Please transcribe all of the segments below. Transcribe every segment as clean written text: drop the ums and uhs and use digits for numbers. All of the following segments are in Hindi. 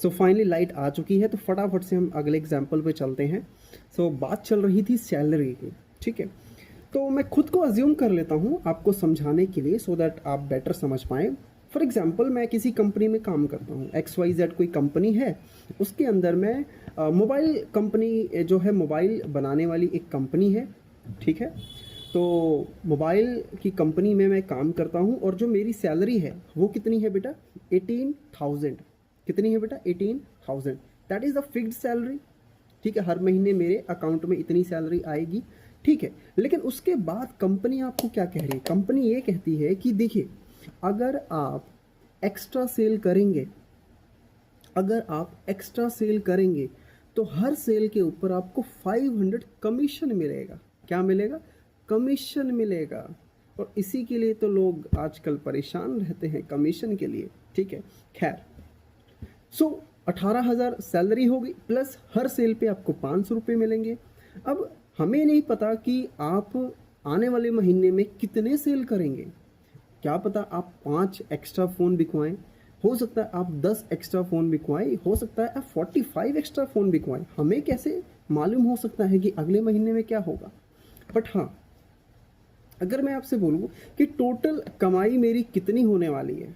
सो फाइनली लाइट आ चुकी है, तो फटाफट से हम अगले एग्जाम्पल पे चलते हैं। सो बात चल रही थी सैलरी की, ठीक है। तो मैं खुद को अज्यूम कर लेता हूँ आपको समझाने के लिए, सो दैट आप बेटर समझ पाएँ। फॉर एग्जाम्पल मैं किसी कंपनी में काम करता हूँ, XYZ कोई कंपनी है, उसके अंदर मैं मोबाइल कंपनी जो है, मोबाइल बनाने वाली एक कंपनी है, ठीक है। तो मोबाइल की कंपनी में मैं काम करता हूँ और जो मेरी सैलरी है वो कितनी है बेटा, 18,000। कितनी है बेटा, 18,000। That is the fixed salary, ठीक है। हर महीने मेरे अकाउंट में इतनी सैलरी आएगी, ठीक है। लेकिन उसके बाद कंपनी आपको क्या कह रही है, कंपनी ये कहती है कि देखिए, अगर आप एक्स्ट्रा सेल करेंगे, अगर आप एक्स्ट्रा सेल करेंगे तो हर सेल के ऊपर आपको 500 कमीशन मिलेगा। क्या मिलेगा, कमीशन मिलेगा। और इसी के लिए तो लोग आजकल परेशान रहते हैं, कमीशन के लिए, ठीक है। खैर, सो 18,000 सैलरी होगी, प्लस हर सेल पे आपको 500 रुपये मिलेंगे। अब हमें नहीं पता कि आप आने वाले महीने में कितने सेल करेंगे। क्या पता आप 5 एक्स्ट्रा फ़ोन बिकवाएं, हो सकता है आप 10 एक्स्ट्रा फ़ोन बिकवाएं, हो सकता है आप 45 एक्स्ट्रा फ़ोन बिकवाएं। हमें कैसे मालूम हो सकता है कि अगले महीने में क्या होगा। बट हाँ, अगर मैं आपसे बोलूँ कि टोटल कमाई मेरी कितनी होने वाली है,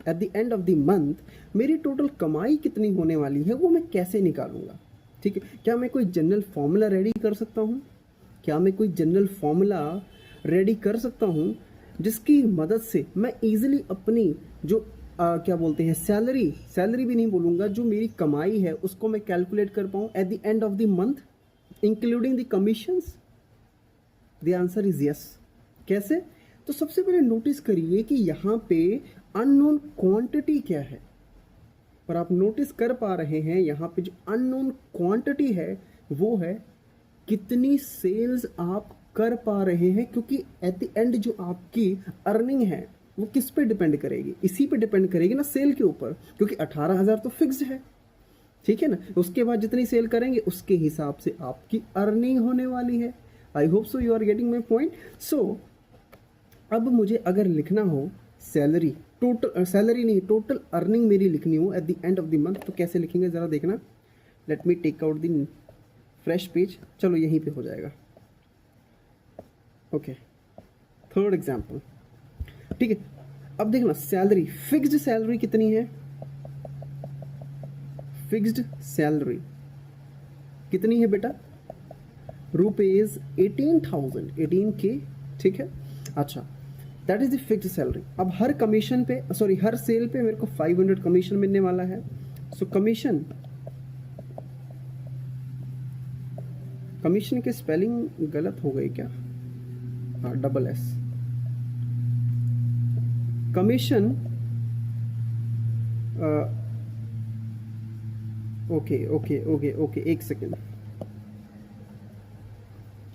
eight the end of the month मेरी टोटल कमाई कितनी होने वाली है, वो मैं कैसे निकालूंगा, ठीक है। क्या मैं कोई जनरल फॉर्मूला रेडी कर सकता हूँ, क्या मैं कोई जनरल फॉर्मूला रेडी कर सकता हूँ जिसकी मदद से मैं इजीली अपनी जो क्या बोलते हैं, सैलरी भी नहीं बोलूँगा, जो मेरी कमाई है उसको मैं कैलकुलेट कर पाऊँ eight the end of the month including the commissions. The answer is yes. कैसे, तो सबसे पहले नोटिस करिए कि यहाँ पे अननोन क्वांटिटी क्या है। और आप नोटिस कर पा रहे हैं यहाँ पे जो अननोन क्वांटिटी है वो है कितनी सेल्स आप कर पा रहे हैं, क्योंकि एट द एंड जो आपकी अर्निंग है वो किस पे डिपेंड करेगी, इसी पे डिपेंड करेगी ना, सेल के ऊपर, क्योंकि 18,000 तो फिक्स्ड है, ठीक है ना। उसके बाद जितनी सेल करेंगे उसके हिसाब से आपकी अर्निंग होने वाली है। I hope so you are getting my point. So अब मुझे अगर लिखना हो सैलरी, टोटल सैलरी नहीं, टोटल अर्निंग मेरी लिखनी हो at the end of the month, तो कैसे लिखेंगे ज़रा देखना। Let me take out the fresh page. चलो यहीं पे हो जाएगा। ओके, थर्ड एग्जाम्पल, ठीक है। अब देखना, सैलरी, फिक्स्ड सैलरी कितनी है, फिक्स्ड सैलरी कितनी है बेटा, रुपीज 18,000, 18K, ठीक है। अच्छा, that is the fixed salary. अब हर कमीशन पे, सॉरी हर सेल पे मेरे को 500 कमीशन मिलने वाला है। सो कमीशन के स्पेलिंग गलत हो गई क्या, हाँ, डबल S। कमीशन, ओके, एक सेकेंड,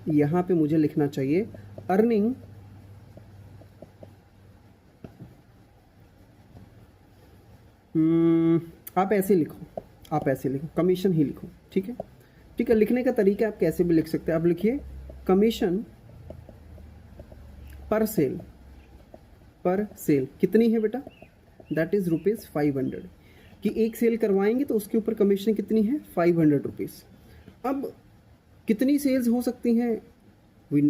यहां पे मुझे लिखना चाहिए अर्निंग आप ऐसे लिखो, कमीशन ही लिखो, ठीक है। ठीक है, लिखने का तरीका आप कैसे भी लिख सकते हैं। आप लिखिए कमीशन पर सेल कितनी है बेटा, दैट इज रुपीज 500, कि एक सेल करवाएंगे तो उसके ऊपर कमीशन कितनी है, 500 रुपीज। अब कितनी सेल्स हो सकती हैं, वी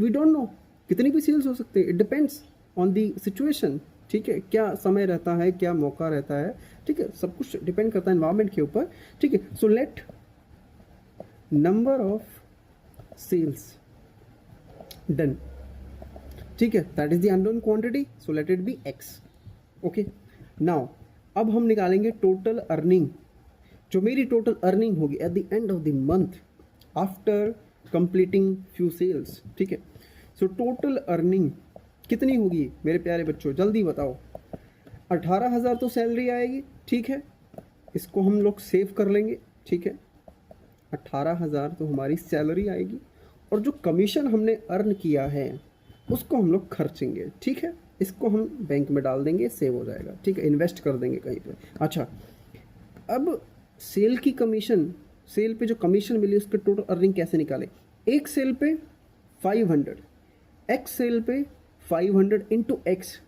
डोंट नो, कितनी भी सेल्स हो सकती है, it depends on the situation, ठीक है। क्या समय रहता है, क्या मौका रहता है, ठीक है, सब कुछ डिपेंड करता है एनवायरमेंट के ऊपर, ठीक है। So let number of sales done, ठीक है, that is the unknown quantity, so let it be x। Okay, now अब हम निकालेंगे टोटल अर्निंग, जो मेरी टोटल अर्निंग होगी at the end of the month after completing few sales, ठीक है। सो टोटल अर्निंग कितनी होगी मेरे प्यारे बच्चों, जल्दी बताओ। 18,000 तो सैलरी आएगी, ठीक है, इसको हम लोग सेव कर लेंगे, ठीक है। 18,000 तो हमारी सैलरी आएगी, और जो कमीशन हमने अर्न किया है उसको हम लोग खर्चेंगे, ठीक है। इसको हम बैंक में डाल देंगे, सेव हो जाएगा, ठीक है, इन्वेस्ट कर देंगे कहीं पे। अच्छा, अब सेल की कमीशन, सेल पे जो कमीशन मिली उसके टोटल अर्निंग कैसे निकालें। एक सेल पे 500, एक्स सेल पे 500 into x,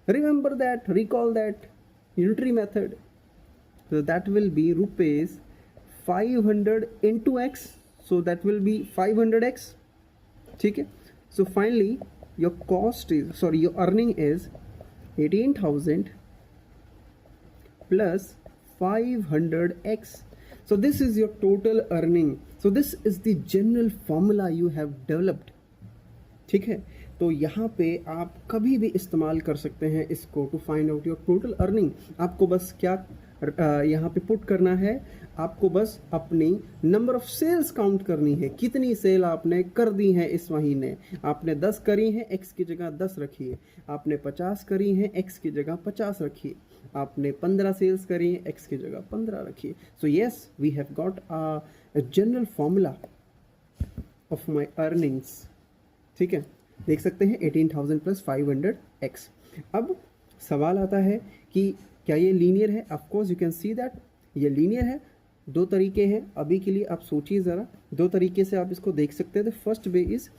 remember that, recall that unitary method. so that will be rupees 500 into x, so that will be 500x. ठीक है, so finally your cost is, sorry, your earning is 18,000 plus 500x. So this is your total earning. So this is the general formula you have developed. ठीक है, तो यहाँ पे आप कभी भी इस्तेमाल कर सकते हैं इसको to find out your total earning. आपको बस क्या यहाँ पे पुट करना है, आपको बस अपनी नंबर ऑफ सेल्स काउंट करनी है, कितनी सेल आपने कर दी है इस महीने। आपने 10 करी हैं, x की जगह 10 रखिए। आपने 50 करी हैं, x की जगह 50 रखिए। आपने 15 सेल्स करी हैं, x की जगह 15 रखिए। So yes, we have got a general formula of my earnings. ठीक है, देख सकते हैं 18,000 प्लस 500x। अब सवाल आता है कि क्या ये लीनियर है? Of course you can see that ये लीनियर है। दो तरीके हैं, अभी के लिए आप सोचिए ज़रा, दो तरीके से आप इसको देख सकते हैं। The first way is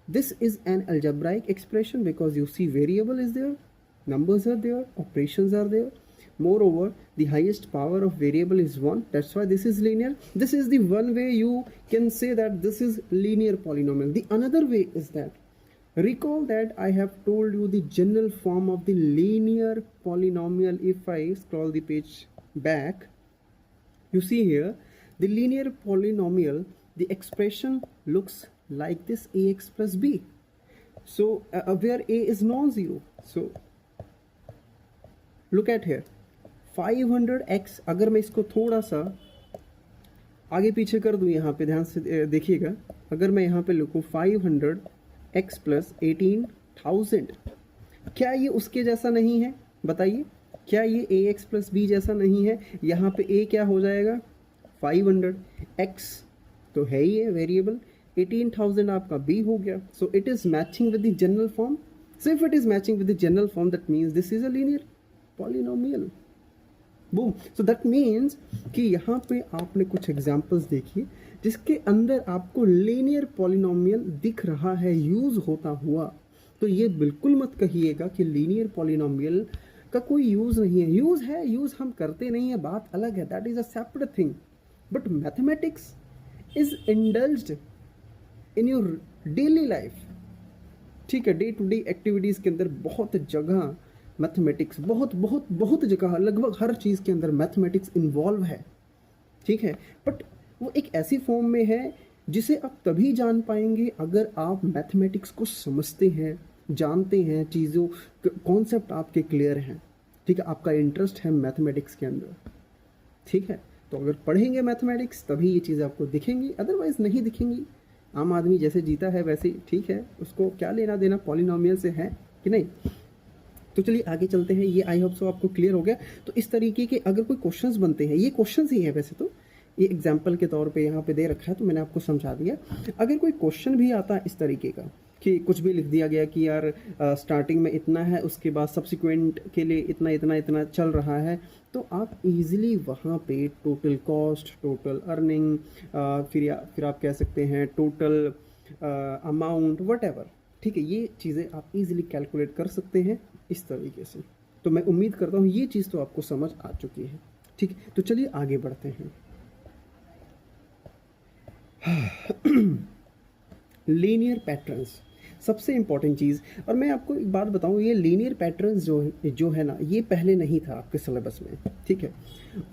this is an algebraic expression because you see variable is there, numbers are there, operations are there. Moreover, the highest power of variable is 1. That's why this is linear. This is the one way you can say that this is linear polynomial. The another way is that, recall that I have told you the general form of the linear polynomial. If I scroll the page back, you see here the linear polynomial, the expression looks like this: ax plus b. So where a is non-zero. So look at here 500x। अगर मैं इसको थोड़ा सा आगे पीछे कर दूं, यहाँ पे ध्यान से देखिएगा, अगर मैं यहाँ पे लिखूं 500x प्लस 18,000, क्या ये उसके जैसा नहीं है? बताइए, क्या ये ax प्लस b जैसा नहीं है? यहाँ पे a क्या हो जाएगा? 500, x तो है ही है वेरिएबल, 18,000 आपका b हो गया। So it is matching with the general form. So if it is matching with the general form, that means this is a linear polynomial. Boom. So that means कि यहाँ पे आपने कुछ एग्जांपल्स देखी जिसके अंदर आपको लीनियर पॉलिनोमियल दिख रहा है यूज होता हुआ। तो ये बिल्कुल मत कहिएगा कि लीनियर पॉलिनोमियल का कोई यूज नहीं है। यूज है, यूज हम करते नहीं है, बात अलग है, that is a separate thing. But mathematics is indulged in your daily life. ठीक है, डे टू डे एक्टिविटीज के अंदर बहुत जगह मैथमेटिक्स, बहुत बहुत बहुत जगह, लगभग हर चीज़ के अंदर मैथमेटिक्स इन्वॉल्व है। ठीक है, बट वो एक ऐसी फॉर्म में है जिसे आप तभी जान पाएंगे अगर आप मैथमेटिक्स को समझते हैं, जानते हैं, चीज़ों कॉन्सेप्ट आपके क्लियर हैं। ठीक है, आपका इंटरेस्ट है मैथमेटिक्स के अंदर। ठीक है, तो अगर पढ़ेंगे मैथमेटिक्स तभी ये चीज़ें आपको दिखेंगी, अदरवाइज नहीं दिखेंगी। आम आदमी जैसे जीता है वैसे, ठीक है, उसको क्या लेना देना पॉलिनोमियल से, है कि नहीं? तो चलिए आगे चलते हैं। ये आई होप सो आपको क्लियर हो गया। तो इस तरीके के अगर कोई क्वेश्चंस बनते हैं, ये क्वेश्चंस ही है वैसे तो, ये एग्जांपल के तौर पे यहाँ पे दे रखा है तो मैंने आपको समझा दिया। अगर कोई क्वेश्चन भी आता है इस तरीके का कि कुछ भी लिख दिया गया कि यार स्टार्टिंग में इतना है, उसके बाद सब्सिक्वेंट के लिए इतना इतना इतना चल रहा है, तो आप इजीली वहाँ पे टोटल कॉस्ट, टोटल अर्निंग, फिर आप कह सकते हैं टोटल अमाउंट, व्हाटएवर, ठीक है, ये चीज़ें आप इजीली कैलकुलेट कर सकते हैं इस तरीके से। तो मैं उम्मीद करता हूँ ये चीज़ तो आपको समझ आ चुकी है। ठीक, तो चलिए आगे बढ़ते हैं। लीनियर पैटर्न्स सबसे इंपॉर्टेंट चीज़। और मैं आपको एक बात बताऊं, ये लीनियर पैटर्न्स जो है ना, ये पहले नहीं था आपके सिलेबस में। ठीक है,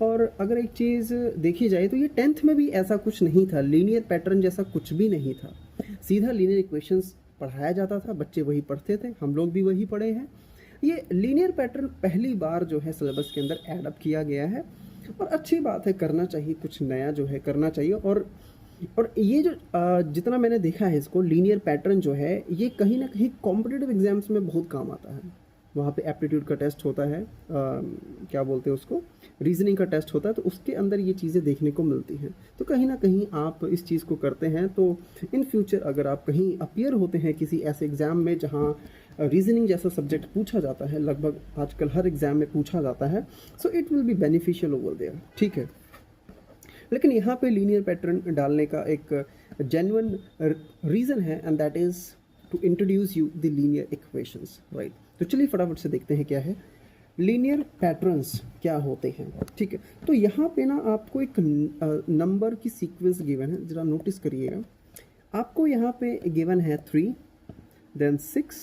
और अगर एक चीज़ देखी जाए तो ये 10th में भी ऐसा कुछ नहीं था, लीनियर पैटर्न जैसा कुछ भी नहीं था। सीधा लीनियर इक्वेशंस पढ़ाया जाता था, बच्चे वही पढ़ते थे, हम लोग भी वही पढ़े हैं। ये लीनियर पैटर्न पहली बार जो है सिलेबस के अंदर ऐड अप किया गया है, और अच्छी बात है, करना चाहिए, कुछ नया जो है करना चाहिए। और ये जो जितना मैंने देखा है इसको, लीनियर पैटर्न जो है ये कहीं ना कहीं कॉम्पिटिटिव एग्जाम्स में बहुत काम आता है। वहाँ पे एप्टीट्यूड का टेस्ट होता है, क्या बोलते हैं उसको, रीजनिंग का टेस्ट होता है, तो उसके अंदर ये चीज़ें देखने को मिलती हैं। तो कहीं ना कहीं आप इस चीज़ को करते हैं तो इन फ्यूचर अगर आप कहीं अपीयर होते हैं किसी ऐसे एग्ज़ाम में जहाँ रीजनिंग जैसा सब्जेक्ट पूछा जाता है, लगभग आजकल हर एग्ज़ाम में पूछा जाता है, so it will be beneficial over there. ठीक है, लेकिन यहाँ पे लीनियर पैटर्न डालने का एक जेन्युइन रीज़न है, and that is to introduce you the linear equations, right. तो चलिए फटाफट से देखते हैं क्या है। लीनियर पैटर्न्स क्या होते हैं, ठीक है। तो यहाँ पे ना आपको एक नंबर की सीक्वेंस गिवन है, जरा नोटिस करिएगा। आपको यहाँ पे गिवन है 3, then 6,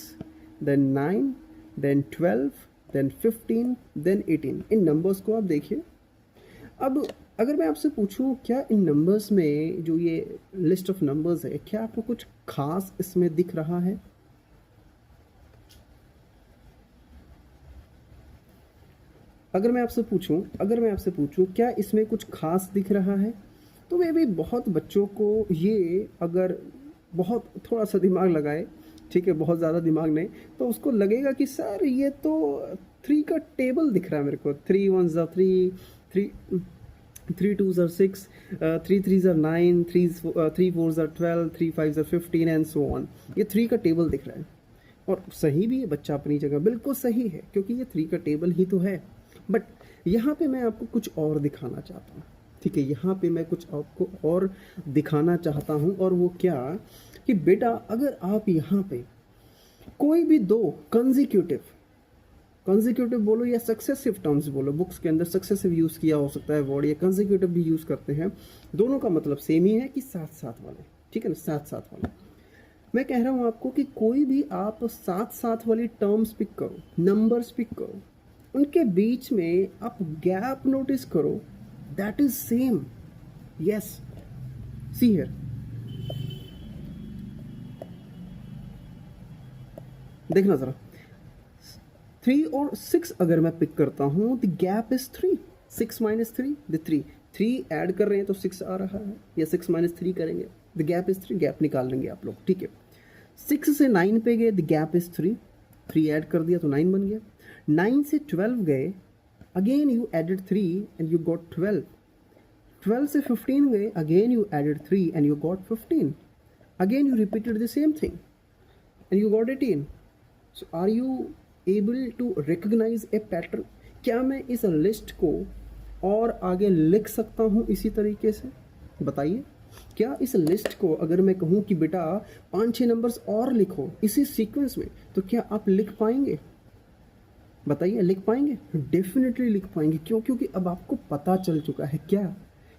then 9, then 12, then 15, then 18। इन नंबर्स को आप देखिए। अब अगर मैं आपसे पूछूं क्या इन नंबर्स में जो ये लिस्ट ऑफ नंबर्स है, क्या आपको कुछ खास इसमें दिख रहा है? अगर मैं आपसे पूछूं क्या इसमें कुछ खास दिख रहा है, तो वे भी बहुत बच्चों को ये अगर बहुत थोड़ा सा दिमाग लगाए, ठीक है, बहुत ज़्यादा दिमाग नहीं, तो उसको लगेगा कि सर ये तो 3 का टेबल दिख रहा है मेरे को। 3 1s are 3, 3 2s are 6, 3 3s are 9, 3 4s are 12, 3 5s are 15 and so on. ये 3 का टेबल दिख रहा है और सही भी है, बच्चा अपनी जगह बिल्कुल सही है, क्योंकि ये 3 का टेबल ही तो है। बट यहाँ पे मैं आपको कुछ और दिखाना चाहता हूँ, ठीक है, यहाँ पे मैं कुछ आपको और दिखाना चाहता हूँ। और वो क्या कि बेटा अगर आप यहाँ पे कोई भी दो कंजिक्यूटिव बोलो या सक्सेसिव टर्म्स बोलो, बुक्स के अंदर सक्सेसिव यूज़ किया हो सकता है वर्ड, या कंजिक्यूटिव भी यूज़ करते हैं, दोनों का मतलब सेम ही है कि साथ साथ वाले, ठीक है ना, साथ साथ वाले। मैं कह रहा हूँ आपको कि कोई भी आप साथ साथ वाली टर्म्स पिक करो, नंबर्स पिक करो, उनके बीच में आप गैप नोटिस करो, that is same. Yes, see here, देखना जरा, 3 और 6 अगर मैं पिक करता हूं, the gap is 3, 6 minus 3 the 3 add कर रहे हैं तो 6 आ रहा है, या 6 माइनस 3 करेंगे, द गैप इज 3, गैप निकाल लेंगे आप लोग, ठीक है। 6 से 9 पे गए, द गैप इज 3 ऐड कर दिया तो 9 बन गया। 9 से 12 गए, again you added 3 and you got 12। 12 से 15 गए, again you added 3 and you got 15। Again you repeated the same thing and you got 18। So are you able to recognise a pattern? क्या मैं इस लिस्ट को और आगे लिख सकता हूँ इसी तरीके से? बताइए, क्या इस लिस्ट को अगर मैं कहूँ कि बेटा 5-6 नंबर्स और लिखो इसी सीक्वेंस में, तो क्या आप लिख पाएंगे? बताइए, लिख पाएंगे? डेफिनेटली लिख पाएंगे। क्यों? क्योंकि अब आपको पता चल चुका है क्या,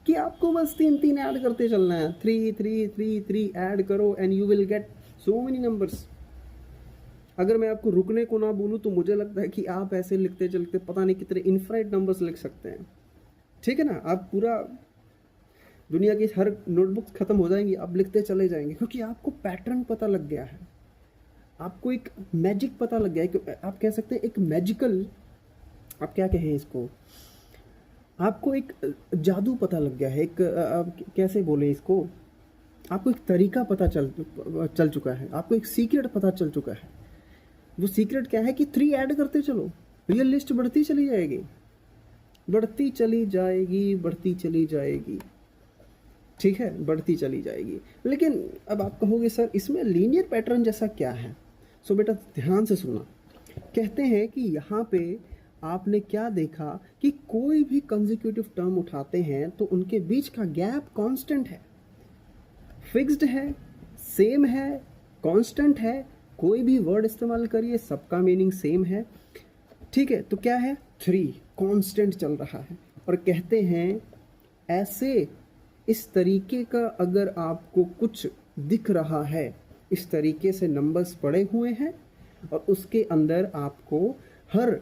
कि आपको बस 3 ऐड करते चलना है। 3 ऐड करो and you will get so many numbers. अगर मैं आपको रुकने को ना बोलूँ तो मुझे लगता है कि आप ऐसे लिखते चलते पता नहीं कितने इनफाइनाइट नंबर्स लिख सकते हैं, ठीक है ना। आप पूरा दुनिया की हर नोटबुक खत्म हो जाएंगी, आप लिखते चले जाएंगे, क्योंकि आपको पैटर्न पता लग गया है, आपको एक मैजिक पता लग गया है। आप कह सकते हैं एक मैजिकल, आप क्या कहें इसको, आपको एक जादू पता लग गया है, एक आप कैसे बोले इसको, आपको एक तरीका पता चल चुका है, आपको एक सीक्रेट पता चल चुका है। वो सीक्रेट क्या है कि 3 ऐड करते चलो, ये लिस्ट बढ़ती चली जाएगी, बढ़ती चली जाएगी, बढ़ती चली जाएगी, ठीक है, बढ़ती चली जाएगी। लेकिन अब आप कहोगे सर इसमें लीनियर पैटर्न जैसा क्या है? सो बेटा ध्यान से सुनना, कहते हैं कि यहाँ पे आपने क्या देखा कि कोई भी कंसेक्यूटिव टर्म उठाते हैं तो उनके बीच का गैप कांस्टेंट है, फिक्स्ड है, सेम है, कांस्टेंट है। कोई भी वर्ड इस्तेमाल करिए सबका मीनिंग सेम है, ठीक है। तो क्या है? 3 कांस्टेंट चल रहा है। और कहते हैं ऐसे इस तरीके का अगर आपको कुछ दिख रहा है, इस तरीके से नंबर्स पड़े हुए हैं और उसके अंदर आपको हर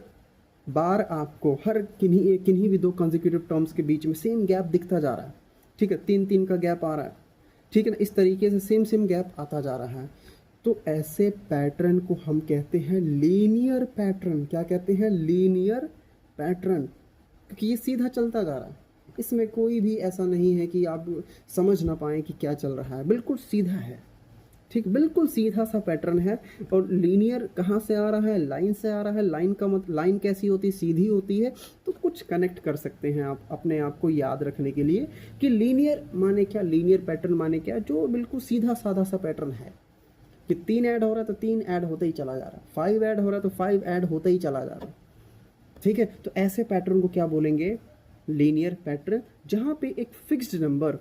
बार आपको हर किन्हीं भी 2 कंसेक्यूटिव टर्म्स के बीच में सेम गैप दिखता जा रहा है, ठीक है, 3 का गैप आ रहा है, ठीक है ना, इस तरीके से सेम गैप आता जा रहा है। तो ऐसे पैटर्न को हम कहते हैं लीनियर पैटर्न। क्या कहते हैं? लीनियर पैटर्न, क्योंकि ये सीधा चलता जा रहा है, इसमें कोई भी ऐसा नहीं है कि आप समझ ना पाएँ कि क्या चल रहा है, बिल्कुल सीधा है, ठीक, बिल्कुल सीधा सा पैटर्न है। और लीनियर कहाँ से आ रहा है? लाइन से आ रहा है। लाइन का मतलब, लाइन कैसी होती है? सीधी होती है। तो कुछ कनेक्ट कर सकते हैं आप अपने आप को याद रखने के लिए कि लीनियर माने क्या, लीनियर पैटर्न माने क्या, जो बिल्कुल सीधा साधा सा पैटर्न है कि 3 ऐड हो रहा है तो 3 ऐड होते ही चला जा रहा है, 5 ऐड हो रहा है तो 5 ऐड होते ही चला जा रहा है, ठीक है। तो ऐसे पैटर्न को क्या बोलेंगे? लीनियर पैटर्न, जहाँ पे एक फिक्स्ड नंबर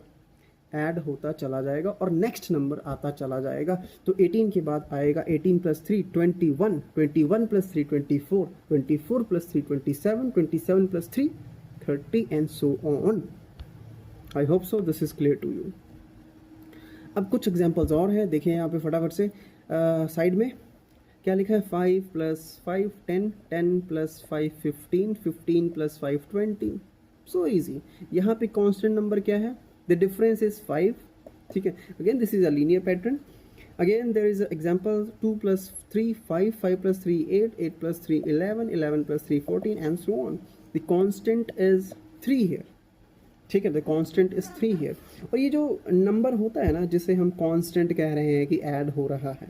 ऐड होता चला जाएगा और नेक्स्ट नंबर आता चला जाएगा। तो 18 के बाद आएगा 18 plus 3 21, 21 plus 3 24, 24 plus 3 27, 27 plus 3 30 and so on. I hope so this is clear to you. अब कुछ एग्जांपल्स और हैं, देखिए यहाँ पे फटाफट से साइड में क्या लिखा है, 5 plus 5 10, 10 plus 5 15, 15 plus 5 20। So easy. यहाँ पे कांस्टेंट नंबर क्या है, द डिफरेंस इज 5, ठीक है। Again this is a linear pattern. Again there is example 2 plus 3 5, 5 plus 3 8, 8 plus 3 11, 11 plus 3 14 and so on. The constant is 3 here, ठीक है, द कांस्टेंट इज 3 हियर। और ये जो नंबर होता है ना जिसे हम कांस्टेंट कह रहे हैं कि ऐड हो रहा है,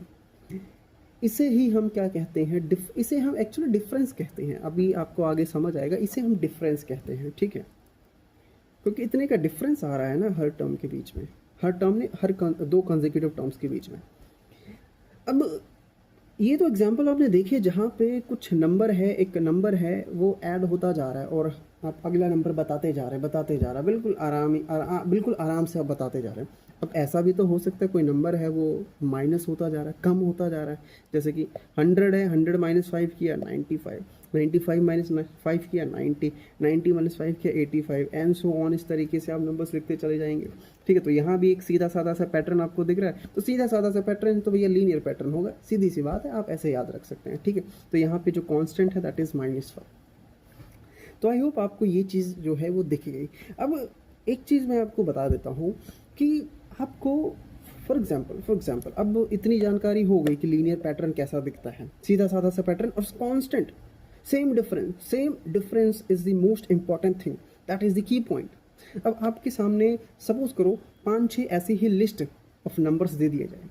इसे ही हम क्या कहते हैं, इसे हम एक्चुअली डिफरेंस कहते हैं। अभी आपको आगे समझ आएगा, इसे हम डिफरेंस कहते हैं, ठीक है, क्योंकि इतने का डिफरेंस आ रहा है ना हर टर्म के बीच में, हर टर्म ने हर दो कंसेक्यूटिव टर्म्स के बीच में। अब ये तो एग्जांपल आपने देखिए जहाँ पे कुछ नंबर है, एक नंबर है वो ऐड होता जा रहा है और आप अगला नंबर बताते जा रहे हैं, बिल्कुल आराम से आप बताते जा रहे हैं। अब ऐसा भी तो हो सकता है कोई नंबर है वो माइनस होता जा रहा है, कम होता जा रहा है, जैसे कि 100 है, 100 माइनस 5 किया 95, 95 माइनस 5 किया 90, 90 माइनस 5 किया 85 एंड सो ऑन। इस तरीके से आप नंबर्स लिखते चले जाएंगे, ठीक है। तो यहाँ भी एक सीधा साधा सा पैटर्न आपको दिख रहा है, तो सीधा साधा सा पैटर्न तो भैया लीनियर पैटर्न होगा, सीधी सी बात है, आप ऐसे याद रख सकते हैं, ठीक है। तो यहाँ पे जो कांस्टेंट है दैट इज -5। तो आई होप आपको ये चीज़ जो है वो दिख गई। अब एक चीज़ मैं आपको बता देता हूँ कि आपको फॉर एग्जाम्पल अब इतनी जानकारी हो गई कि लीनियर पैटर्न कैसा दिखता है, सीधा साधा सा पैटर्न और constant, same difference is the most important thing, that is the key point. अब आपके सामने सपोज करो 5-6 ऐसी ही लिस्ट ऑफ नंबर्स दे दिए जाए,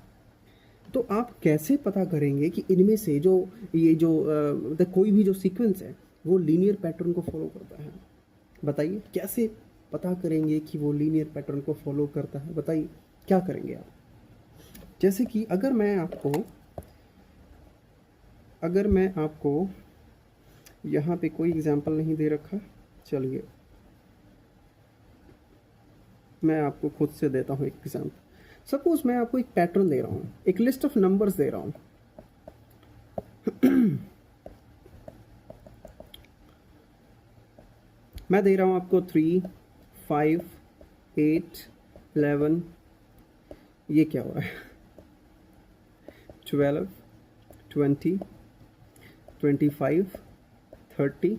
तो आप कैसे पता करेंगे कि इनमें से जो कोई भी जो सीक्वेंस है वो लीनियर पैटर्न को फॉलो करता है? बताइए कैसे पता करेंगे कि वो लीनियर पैटर्न को फॉलो करता है? बताइए क्या करेंगे आप? जैसे कि अगर मैं आपको यहाँ पे कोई एग्जांपल नहीं दे रखा, चलिए मैं आपको खुद से देता हूँ एक एग्जांपल। सपोज मैं आपको एक पैटर्न दे रहा हूँ, एक लिस्ट ऑफ नंबर्स दे रहा हूँ मैं दे रहा हूँ आपको 3 5 8 11, ये क्या हो रहा है, 12 20 25 30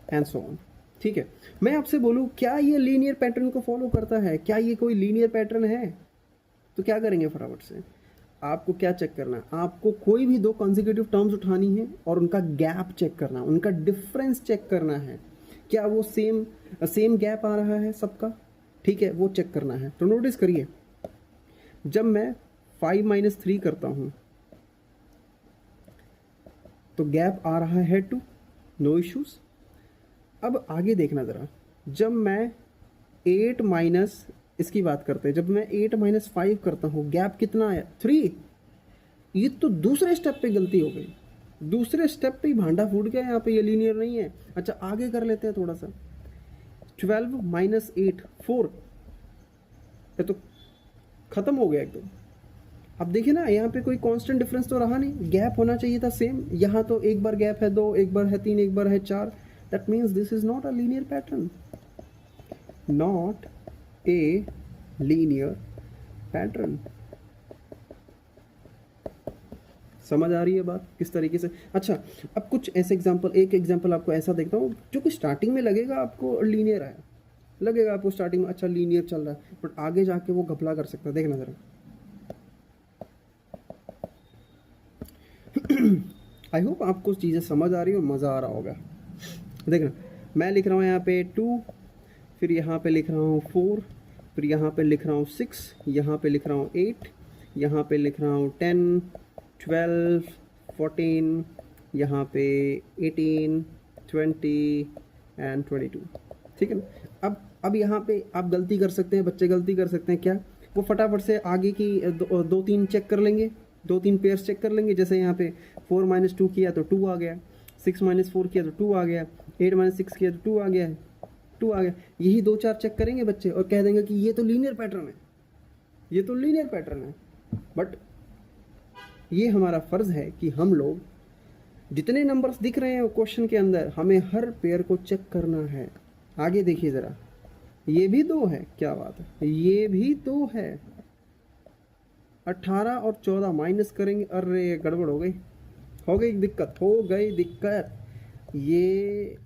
एंड सो ऑन, ठीक है। मैं आपसे बोलूँ क्या ये लीनियर पैटर्न को फॉलो करता है, क्या ये कोई लीनियर पैटर्न है? तो क्या करेंगे फटाफट से, आपको क्या चेक करना है, आपको कोई भी 2 कंसेक्यूटिव टर्म्स उठानी है और उनका गैप चेक करना है, उनका डिफरेंस चेक करना है, क्या वो सेम गैप आ रहा है सबका, ठीक है, वो चेक करना है। तो नोटिस करिए, जब मैं 5 - 3 करता हूं तो गैप आ रहा है 2, नो इश्यूज। अब आगे देखना जरा, जब मैं 8 माइनस इसकी बात करते हैं, जब मैं 8 - 5 करता हूं गैप कितना आया, 3। ये तो दूसरे स्टेप पे गलती हो गई, दूसरे स्टेप पे ही भांडा फूट गया, यहाँ पे ये लीनियर नहीं है। अच्छा आगे कर लेते हैं थोड़ा सा, 12 - 8 4, ये तो खत्म हो गया एकदम। अब देखिए ना, यहाँ पे कोई कांस्टेंट डिफरेंस तो रहा नहीं, गैप होना चाहिए था सेम। यहाँ तो एक बार गैप है 2, एक बार है 3, एक बार है 4। That means this is not a linear pattern, not a linear pattern. समझ आ रही है बात किस तरीके से? अच्छा अब कुछ ऐसे एक एग्जांपल आपको ऐसा देखता हूँ जो कि स्टार्टिंग में लगेगा आपको लीनियर है, लगेगा आपको स्टार्टिंग में अच्छा लीनियर चल रहा है, बट आगे जाके वो घपला कर सकता है। देखना जरा, आई होप आपको चीज़ें समझ आ रही है और मज़ा आ रहा होगा। देखना, मैं लिख रहा हूँ यहाँ पे 2, फिर यहाँ पे लिख रहा हूँ 4, फिर यहाँ पे लिख रहा हूँ 6, यहाँ पे लिख रहा हूँ 8, यहाँ पे लिख रहा हूँ 10 12 14, यहाँ पे 18 20 एंड 22, ठीक है ना। अब यहाँ पे आप गलती कर सकते हैं, बच्चे गलती कर सकते हैं, क्या वो फटाफट से आगे की 2-3 चेक कर लेंगे, 2-3 पेयर्स चेक कर लेंगे। जैसे यहाँ पे 4 - 2 किया तो 2 आ गया, 6 - 4 किया तो 2 आ गया, 8 - 6 किया तो 2 आ गया, F2 आ गया। यही 2-4 चेक करेंगे बच्चे और कह देंगे कि ये तो लीनियर पैटर्न है, ये तो लीनियर पैटर्न है। बट ये हमारा फ़र्ज़ है कि हम लोग जितने नंबर्स दिख रहे हैं क्वेश्चन के अंदर, हमें हर पेयर को चेक करना है। आगे देखिए ज़रा, ये भी 2 है, क्या बात है, ये भी 2 है। 18 और 14 माइनस करेंगे, अरे गड़बड़ हो गई, हो गई दिक्कत, हो गई दिक्कत। ये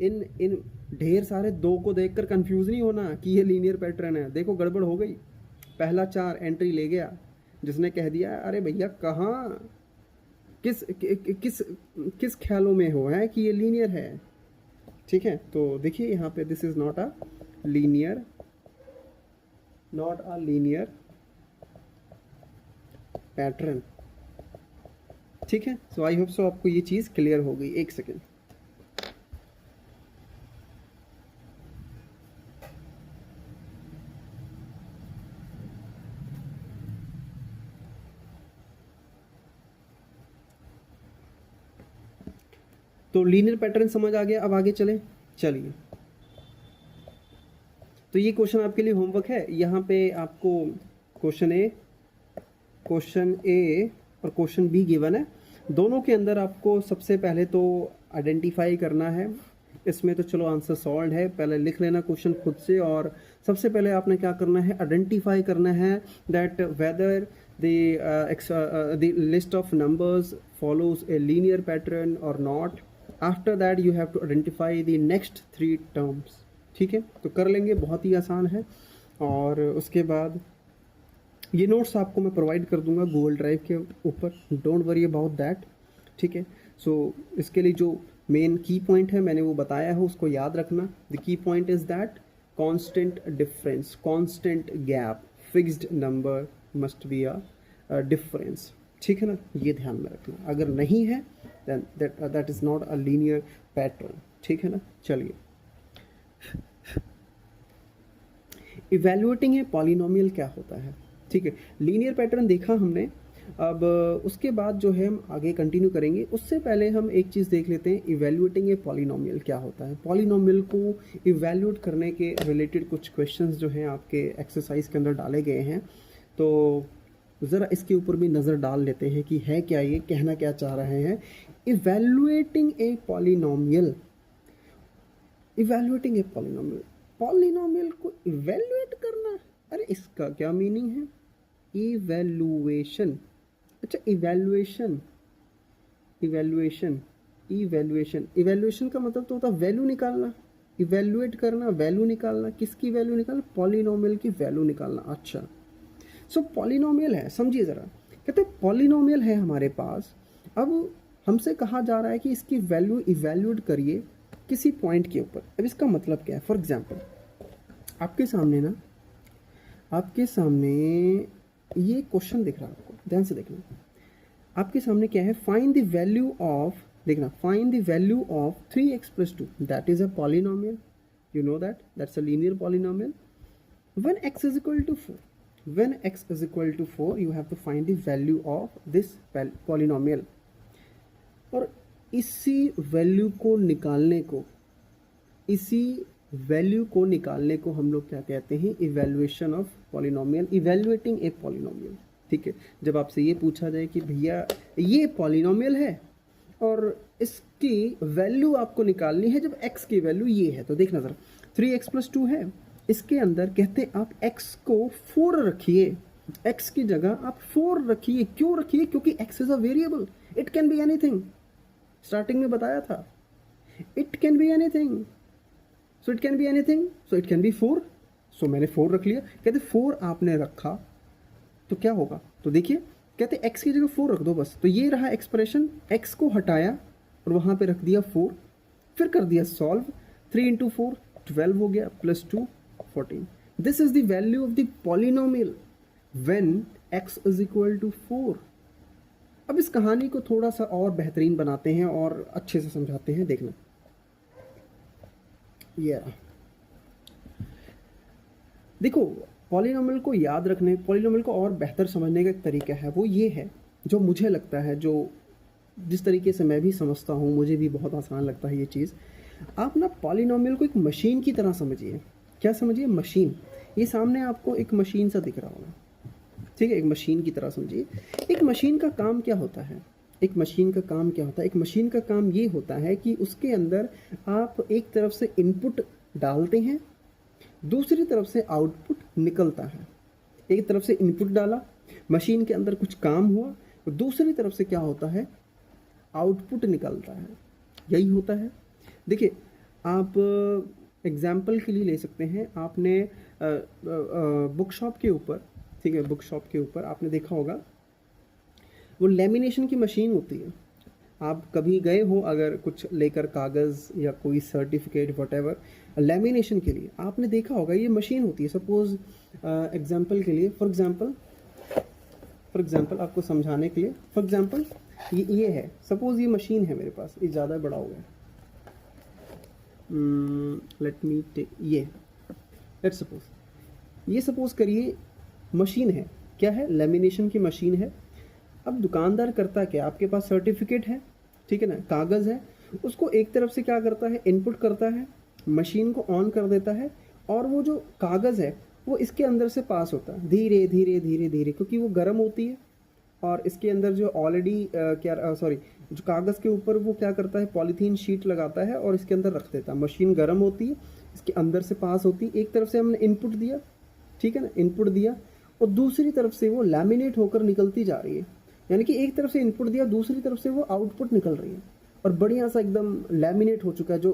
इन ढेर सारे 2 को देखकर कंफ्यूज नहीं होना कि ये लीनियर पैटर्न है। देखो गड़बड़ हो गई, पहला 4 एंट्री ले गया, जिसने कह दिया अरे भैया कहाँ, किस किस किस ख्यालों में हो है कि ये लीनियर है। ठीक है, तो देखिए यहाँ पे this is not a linear, pattern. ठीक है, सो आई होप सो आपको ये चीज़ क्लियर हो गई। एक सेकेंड, तो लीनियर पैटर्न समझ आ गया। अब आगे चले, चलिए। तो ये क्वेश्चन आपके लिए होमवर्क है। यहाँ पे आपको क्वेश्चन ए और क्वेश्चन बी गिवन है। दोनों के अंदर आपको सबसे पहले तो आइडेंटिफाई करना है। इसमें तो चलो आंसर सॉल्व है, पहले लिख लेना क्वेश्चन खुद से। और सबसे पहले आपने क्या करना है, आइडेंटिफाई करना है that whether the list of numbers follows a linear pattern or not. After that you have to identify the next 3 terms. ठीक है, तो कर लेंगे, बहुत ही आसान है। और उसके बाद ये नोट्स आपको मैं प्रोवाइड कर दूंगा गूगल ड्राइव के ऊपर, डोंट वरी अबाउट दैट। ठीक है, सो इसके लिए जो मेन की पॉइंट है मैंने वो बताया है, उसको याद रखना। The key point is that constant difference, constant gap, fixed number must be a difference. ठीक है ना, ये ध्यान में रखना। अगर नहीं है then that is not a linear pattern. ठीक है ना, चलिए। इवैल्यूएटिंग ए पॉलिनोमियल क्या होता है। ठीक है, लीनियर पैटर्न देखा हमने। अब उसके बाद जो है हम आगे कंटिन्यू करेंगे। उससे पहले हम एक चीज़ देख लेते हैं, इवैल्यूएटिंग ए पॉलिनोमियल क्या होता है। पॉलिनोमियल को इवैल्यूएट करने के रिलेटेड कुछ क्वेश्चंस जो हैं आपके एक्सरसाइज के अंदर डाले गए हैं, तो ज़रा इसके ऊपर भी नज़र डाल लेते हैं कि है क्या, ये कहना क्या चाह रहे हैं। Evaluating a polynomial, evaluating a polynomial, polynomial को इवैल्यूएट करना, अरे इसका क्या मीनिंग है। इवैल्यूएशन, अच्छा इवैल्यूएशन, इवैल्यूएशन, इवैल्यूएशन, इवैल्यूएशन का मतलब तो होता है वैल्यू निकालना। इवैल्यूएट करना, वैल्यू निकालना, किसकी वैल्यू निकालना, पॉलिनोमियल की वैल्यू निकालना। अच्छा, सो पॉलिनोमियल है, समझिए ज़रा। कहते हैं पॉलिनोमियल है हमारे पास, अब हमसे कहा जा रहा है कि इसकी वैल्यू इवैल्यूएट करिए किसी पॉइंट के ऊपर। अब इसका मतलब क्या है। फॉर एग्जांपल आपके सामने ना, आपके सामने ये क्वेश्चन दिख रहा है, आपको ध्यान से देखना। आपके सामने क्या है, फाइंड द वैल्यू ऑफ, देखना, find the value of 3x + 2, that is a polynomial, you know that that's a linear polynomial. When x = 4, when x = 4 you have to find the value of this polynomial। और इसी वैल्यू को निकालने को, इसी वैल्यू को निकालने को हम लोग क्या कहते हैं, evaluation of polynomial, evaluating a polynomial. ठीक है, जब आपसे ये पूछा जाए कि भैया ये पॉलिनोमियल है और इसकी वैल्यू आपको निकालनी है जब x की वैल्यू ये है, तो देखना जरा, 3x + 2 है, इसके अंदर कहते हैं आप x को 4 रखिए, x की जगह आप 4 रखिए। क्यों रखिए, क्योंकि x is a variable, it can be anything. Starting में बताया था, it can be anything, so it can be anything, so it can be 4। सो मैंने 4 रख लिया। कहते 4 आपने रखा तो क्या होगा, तो देखिए कहते x की जगह 4 रख दो बस। तो ये रहा एक्सप्रेशन, x को हटाया और वहां पे रख दिया 4, फिर कर दिया सॉल्व। 3 × 4 12 हो गया, +2 14। This is the value of the polynomial when x = 4। अब इस कहानी को थोड़ा सा और बेहतरीन बनाते हैं और अच्छे से समझाते हैं, देखना। ये देखो, पॉलिनोमियल को याद रखने, पॉलिनोमियल को और बेहतर समझने का एक तरीका है, वो ये है, जो मुझे लगता है, जो जिस तरीके से मैं भी समझता हूँ, मुझे भी बहुत आसान लगता है ये चीज़। आप ना पॉलिनोमियल को एक मशीन की तरह समझिए। क्या समझिए? मशीन। ये सामने आपको एक मशीन सा दिख रहा होगा, ठीक है, एक मशीन की तरह समझिए। एक मशीन का काम क्या होता है? एक मशीन का काम क्या होता है? एक मशीन का काम ये होता है कि उसके अंदर आप एक तरफ से इनपुट डालते हैं, दूसरी तरफ से आउटपुट निकलता है। एक तरफ से इनपुट डाला, मशीन के अंदर कुछ काम हुआ, दूसरी तरफ से क्या होता है? आउटपुट निकलता है। यही होता है। देखिए, आप एग्जाम्पल के लिए ले सकते हैं, आपने बुक शॉप के ऊपर, ठीक है, बुक शॉप के ऊपर आपने देखा होगा वो लेमिनेशन की मशीन होती है। आप कभी गए हो अगर कुछ लेकर, कागज़ या कोई सर्टिफिकेट वटेवर, लेमिनेशन के लिए आपने देखा होगा ये मशीन होती है। सपोज एग्जाम्पल के लिए, फॉर एग्जाम्पल आपको समझाने के लिए, फॉर एग्जाम्पल ये है, सपोज ये मशीन है मेरे पास, ये ज़्यादा बड़ा हो गया, लेट मी टेक ये, लेट्स सपोज ये, सपोज करिए मशीन है। क्या है? लेमिनेशन की मशीन है। अब दुकानदार करता क्या? आपके पास सर्टिफिकेट है, ठीक है ना, कागज़ है, उसको एक तरफ से क्या करता है? इनपुट करता है, मशीन को ऑन कर देता है, और वो जो कागज़ है वो इसके अंदर से पास होता है धीरे धीरे धीरे धीरे, क्योंकि वो गर्म होती है। और इसके अंदर जो ऑलरेडी जो कागज़ के ऊपर वो क्या करता है? पॉलीथीन शीट लगाता है और इसके अंदर रख देता है। मशीन गर्म होती है, इसके अंदर से पास होती है। एक तरफ से हमने इनपुट दिया, ठीक है ना, इनपुट दिया, और दूसरी तरफ से वो लैमिनेट होकर निकलती जा रही है। यानी कि एक तरफ से इनपुट दिया, दूसरी तरफ से वो आउटपुट निकल रही है, और बढ़िया सा एकदम लैमिनेट हो चुका है। जो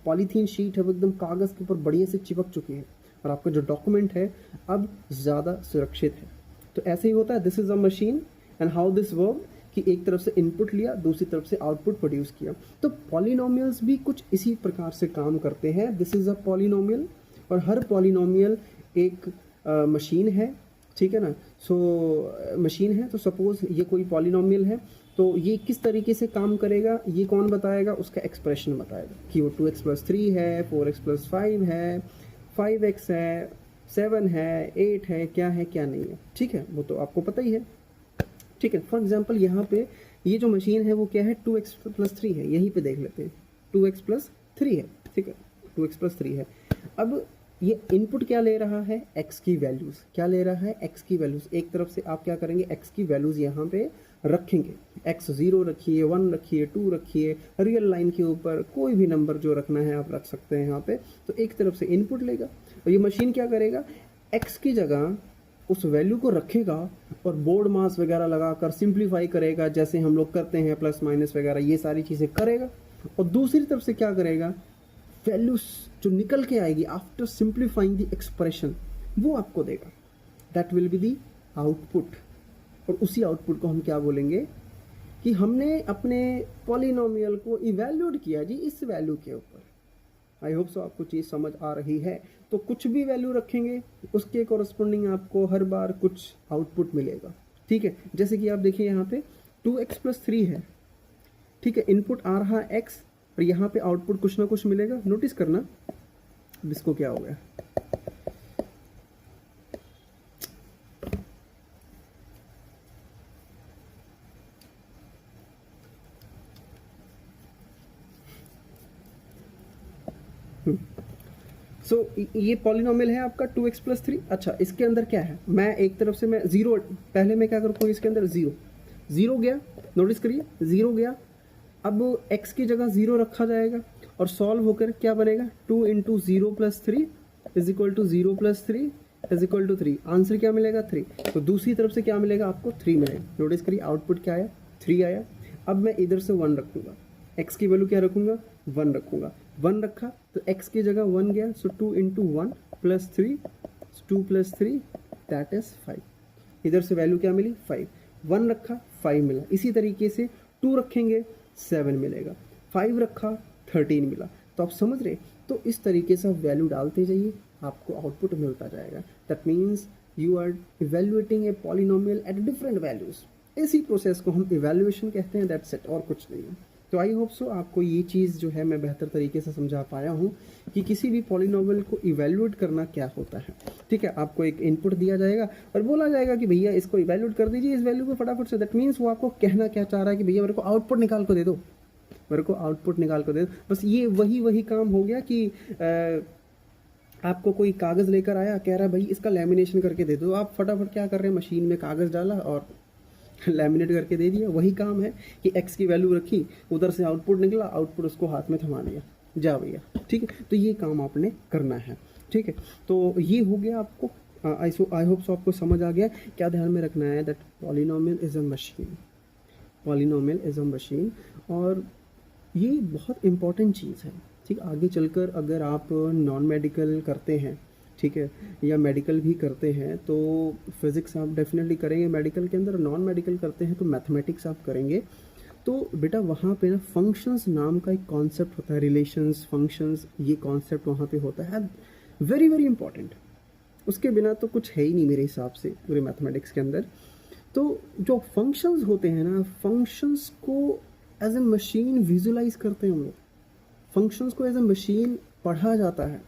पॉलीथीन शीट है वो एकदम कागज़ के ऊपर बढ़िया से चिपक चुकी है, और आपका जो डॉक्यूमेंट है अब ज़्यादा सुरक्षित है। तो ऐसे ही होता है। This is a machine and how this work, कि एक तरफ से इनपुट लिया, दूसरी तरफ से आउटपुट प्रोड्यूस किया। तो पॉलिनोमियल्स भी कुछ इसी प्रकार से काम करते हैं। दिस इज़ अ पॉलिनोमियल, और हर पॉलिनोमियल एक मशीन है, ठीक है ना। सो मशीन है, तो सपोज ये कोई पॉलिनोमियल है, तो ये किस तरीके से काम करेगा ये कौन बताएगा? उसका एक्सप्रेशन बताएगा कि वो 2x + 3 है, 4x + 5 है, 5x है, 7 है, 8 है, क्या है क्या नहीं है, ठीक है, वो तो आपको पता ही है, ठीक है। फॉर एग्जांपल यहाँ पे ये जो मशीन है वो क्या है? 2x + 3 है। यहीं पे देख लेते हैं, 2x + 3 है, ठीक है, 2x + 3 है। अब ये इनपुट क्या ले रहा है? x की वैल्यूज़। क्या ले रहा है? x की वैल्यूज़। एक तरफ से आप क्या करेंगे? x की वैल्यूज़ यहाँ पे रखेंगे। x 0 रखिए, 1 रखिए, 2 रखिए, रियल लाइन के ऊपर कोई भी नंबर जो रखना है आप रख सकते हैं यहाँ पे। तो एक तरफ से इनपुट लेगा, और ये मशीन क्या करेगा? x की जगह उस वैल्यू को रखेगा, और बोर्ड मास वगैरह लगाकर सिंप्लीफाई करेगा, जैसे हम लोग करते हैं, प्लस माइनस वगैरह ये सारी चीज़ें करेगा। और दूसरी तरफ से क्या करेगा? वैल्यूज जो निकल के आएगी आफ्टर सिंप्लीफाइंग द एक्सप्रेशन, वो आपको देगा। That will be the output. और उसी आउटपुट को हम क्या बोलेंगे? कि हमने अपने पॉलिनोमियल को इवैल्यूएट किया जी इस वैल्यू के ऊपर। आई होप सो आपको चीज़ समझ आ रही है। तो कुछ भी वैल्यू रखेंगे उसके कॉरस्पॉन्डिंग आपको हर बार कुछ आउटपुट मिलेगा, ठीक है। जैसे कि आप देखिए यहाँ पे 2x + 3 है, ठीक है, इनपुट आ रहा है x, और यहाँ पे आउटपुट कुछ ना कुछ मिलेगा। नोटिस करना अब इसको क्या हो गया, सो ये पॉलिनोमियल है आपका 2x + 3। अच्छा, इसके अंदर क्या है? मैं एक तरफ से मैं जीरो, पहले मैं क्या करूँ? इसके अंदर जीरो गया, नोटिस करिए, जीरो गया। अब x की जगह 0 रखा जाएगा, और सॉल्व होकर क्या बनेगा? 2 × 0 + 3 = 0 + 3 = 3। आंसर क्या मिलेगा? 3। तो दूसरी तरफ से क्या मिलेगा आपको? 3 मिलेगा। नोटिस करिए आउटपुट क्या आया? 3 आया। अब मैं इधर से 1 रखूँगा, x की वैल्यू क्या रखूँगा? 1 रखूँगा। 1 रखा तो x की जगह 1 गया, सो 2 × 1 + 3, 2 + 3 दैट इज 5। इधर से वैल्यू क्या मिली? 5। 1 रखा, 5 मिला। इसी तरीके से 2 रखेंगे, 7 मिलेगा। 5 रखा, 13 मिला। तो आप समझ रहे? तो इस तरीके से आप वैल्यू डालते जाइए, आपको आउटपुट मिलता जाएगा। That means you are evaluating a polynomial at different values. इसी प्रोसेस को हम इवेल्युएशन कहते हैं, दैट्स इट, और कुछ नहीं है। तो आई होप सो आपको ये चीज़ जो है मैं बेहतर तरीके से समझा पाया हूँ कि किसी भी पॉलिनोमियल को इवेल्युएट करना क्या होता है, ठीक है। आपको एक इनपुट दिया जाएगा और बोला जाएगा कि भैया इसको इवेल्युएट कर दीजिए इस वैल्यू को फटाफट से। दैट मीन्स वो आपको कहना क्या चाह रहा है कि भैया मेरे को आउटपुट निकाल को दे दो, मेरे को आउटपुट निकाल कर दे दो। बस ये वही काम हो गया कि आपको कोई कागज़ लेकर आया, कह रहा है भाई इसका लेमिनेशन करके दे दो, आप फटाफट क्या कर रहे हैं, मशीन में कागज़ डाला और लैमिनेट करके दे दिया। वही काम है कि एक्स की वैल्यू रखी, उधर से आउटपुट निकला, आउटपुट उसको हाथ में थमा लिया, जा भैया, ठीक है। तो ये काम आपने करना है, ठीक है। तो ये हो गया आपको, आई होप सो आपको समझ आ गया। क्या ध्यान में रखना है, that polynomial is a machine, polynomial is a machine, और ये बहुत इंपॉर्टेंट चीज़ है, ठीक। आगे चलकर अगर आप नॉन मेडिकल करते हैं, ठीक है, या मेडिकल भी करते हैं, तो फिज़िक्स आप डेफिनेटली करेंगे मेडिकल के अंदर, नॉन मेडिकल करते हैं तो मैथमेटिक्स आप करेंगे। तो बेटा वहाँ पे ना फंक्शंस नाम का एक कॉन्सेप्ट होता है, रिलेशंस, फंक्शंस, ये कॉन्सेप्ट वहाँ पे होता है, वेरी वेरी इंपॉर्टेंट। उसके बिना तो कुछ है ही नहीं मेरे हिसाब से पूरे मैथमेटिक्स के अंदर। तो जो फंक्शंस होते हैं ना, फंक्शंस को एज ए मशीन विजुलाइज करते हैं हम लोग, फंक्शंस को एज ए मशीन पढ़ा जाता है,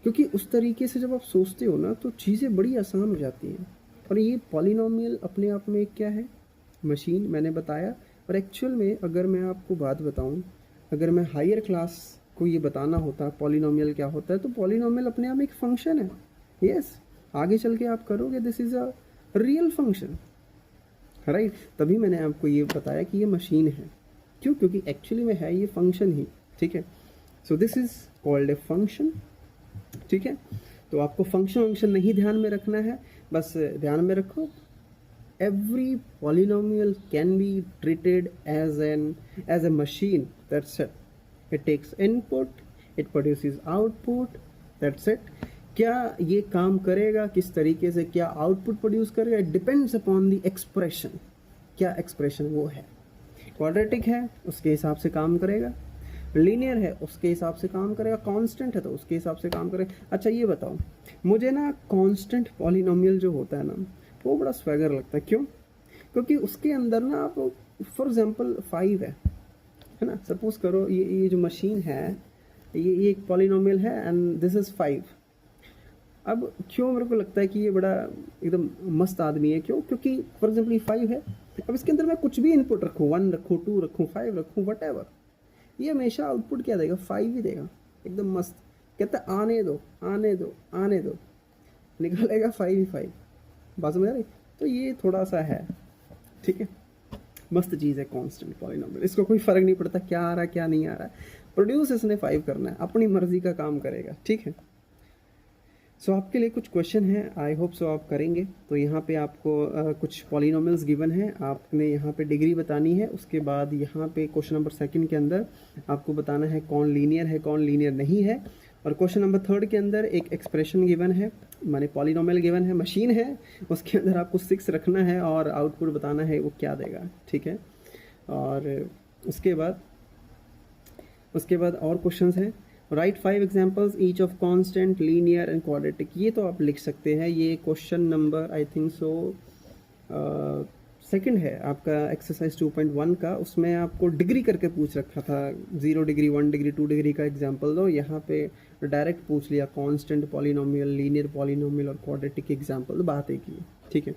क्योंकि उस तरीके से जब आप सोचते हो ना तो चीज़ें बड़ी आसान हो जाती हैं। और ये पॉलिनोमियल अपने आप में एक क्या है, मशीन, मैंने बताया। और एक्चुअल में अगर मैं आपको बात बताऊं, अगर मैं हायर क्लास को ये बताना होता पॉलिनोमियल क्या होता है, तो पॉलिनोमियल अपने आप में एक फंक्शन है। यस, आगे चल के आप करोगे this is a real function, right. तभी मैंने आपको ये बताया कि ये मशीन है, क्यों, क्योंकि एक्चुअली में है ये फंक्शन ही, ठीक है। सो this is called a function, ठीक है। तो आपको फंक्शन नहीं ध्यान में रखना है, बस ध्यान में रखो every polynomial can be treated as a machine, that's it. It takes input, it produces output, that's it. क्या ये काम करेगा, किस तरीके से, क्या आउटपुट प्रोड्यूस करेगा, it depends upon the expression, क्या एक्सप्रेशन वो है। क्वाड्रेटिक है उसके हिसाब से काम करेगा, लीनियर है उसके हिसाब से काम करेगा, कांस्टेंट है तो उसके हिसाब से काम करेगा। अच्छा ये बताओ मुझे ना, कांस्टेंट पॉलिनोमियल जो होता है ना, वो बड़ा स्वैगर लगता है। क्यों? क्योंकि उसके अंदर ना आप, फॉर एग्जांपल 5 है ना, सपोज करो ये जो मशीन है ये एक पॉलिनोमियल है एंड दिस इज 5। अब क्यों मेरे को लगता है कि ये बड़ा एकदम मस्त आदमी है, क्यों? क्योंकि फॉर एग्जाम्पल ये 5 है, अब इसके अंदर मैं कुछ भी इनपुट रखूँ, 1 रखूँ, 2 रखूँ, 5 रखूँ, वट एवर, ये हमेशा आउटपुट क्या देगा, 5 ही देगा, एकदम मस्त। कहता है आने दो आने दो आने दो, निकालेगा 5 ही 5। बात समझ आ रही? तो ये थोड़ा सा है, ठीक है, मस्त चीज़ है कांस्टेंट पॉलिनोमियल। इसको कोई फ़र्क नहीं पड़ता क्या आ रहा है क्या नहीं आ रहा है, प्रोड्यूस इसने 5 करना है, अपनी मर्जी का काम करेगा, ठीक है। सो आपके लिए कुछ क्वेश्चन है, आई होप सो आप करेंगे। तो यहाँ पे आपको कुछ पॉलिनोमियल्स गिवन है, आपने यहाँ पे डिग्री बतानी है। उसके बाद यहाँ पे क्वेश्चन नंबर 2 के अंदर आपको बताना है कौन लीनियर है कौन लीनियर नहीं है। और क्वेश्चन नंबर 3 के अंदर एक एक्सप्रेशन गिवन है, माने पॉलिनोमियल गिवन है, मशीन है, उसके अंदर आपको 6 रखना है और आउटपुट बताना है वो क्या देगा, ठीक है। और उसके बाद और क्वेश्चंस हैं, right 5 examples each of constant, linear and quadratic. ये तो आप लिख सकते हैं, ये question number I think so 2 है आपका एक्सरसाइज 2.1 का। उसमें आपको डिग्री करके पूछ रखा था, 0 डिग्री, 1 डिग्री, 2 डिग्री का एग्जाम्पल दो। यहाँ पे डायरेक्ट पूछ लिया कांस्टेंट पॉलिनोमियल, लीनियर पॉलिनोमियल और क्वाड्रेटिक एग्जाम्पल, बात एक ही है, ठीक है।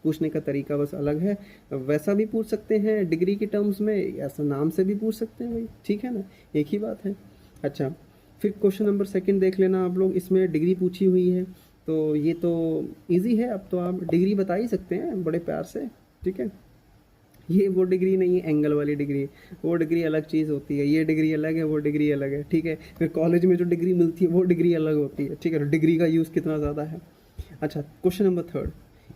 पूछने का तरीका बस अलग है, वैसा भी पूछ सकते हैं डिग्री के टर्म्स में, ऐसा नाम से भी पूछ सकते हैं भाई, ठीक है ना, एक ही बात है। अच्छा, फिर क्वेश्चन नंबर 2 देख लेना आप लोग, इसमें डिग्री पूछी हुई है, तो ये तो इजी है, अब तो आप डिग्री बता ही सकते हैं बड़े प्यार से, ठीक है। ये वो डिग्री नहीं है एंगल वाली डिग्री, वो डिग्री अलग चीज़ होती है, ये डिग्री अलग है, वो डिग्री अलग है, ठीक है। फिर कॉलेज में जो डिग्री मिलती है वो डिग्री अलग होती है, ठीक है। डिग्री का यूज़ कितना ज़्यादा है। अच्छा, क्वेश्चन नंबर 3,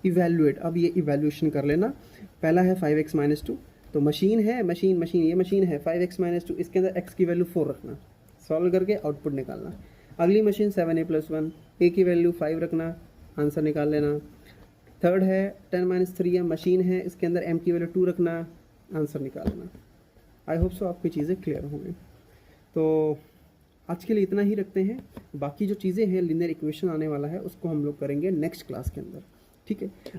इवेल्युएट। अब ये इवेल्यूशन कर लेना। पहला है 5x - 2, तो मशीन है, मशीन ये मशीन है 5x - 2, इसके अंदर x की वैल्यू 4 रखना, सॉल्व करके आउटपुट निकालना। अगली मशीन 7a + 1, a की वैल्यू 5 रखना, आंसर निकाल लेना। थर्ड है 10 - 3 है, मशीन है, इसके अंदर m की वैल्यू 2 रखना, आंसर निकाल लेना। आई होप सो आपकी चीज़ें क्लियर होंगी। तो आज के लिए इतना ही रखते हैं, बाकी जो चीज़ें हैं, लीनियर इक्वेशन आने वाला है उसको हम लोग करेंगे नेक्स्ट क्लास के अंदर, ठीक है।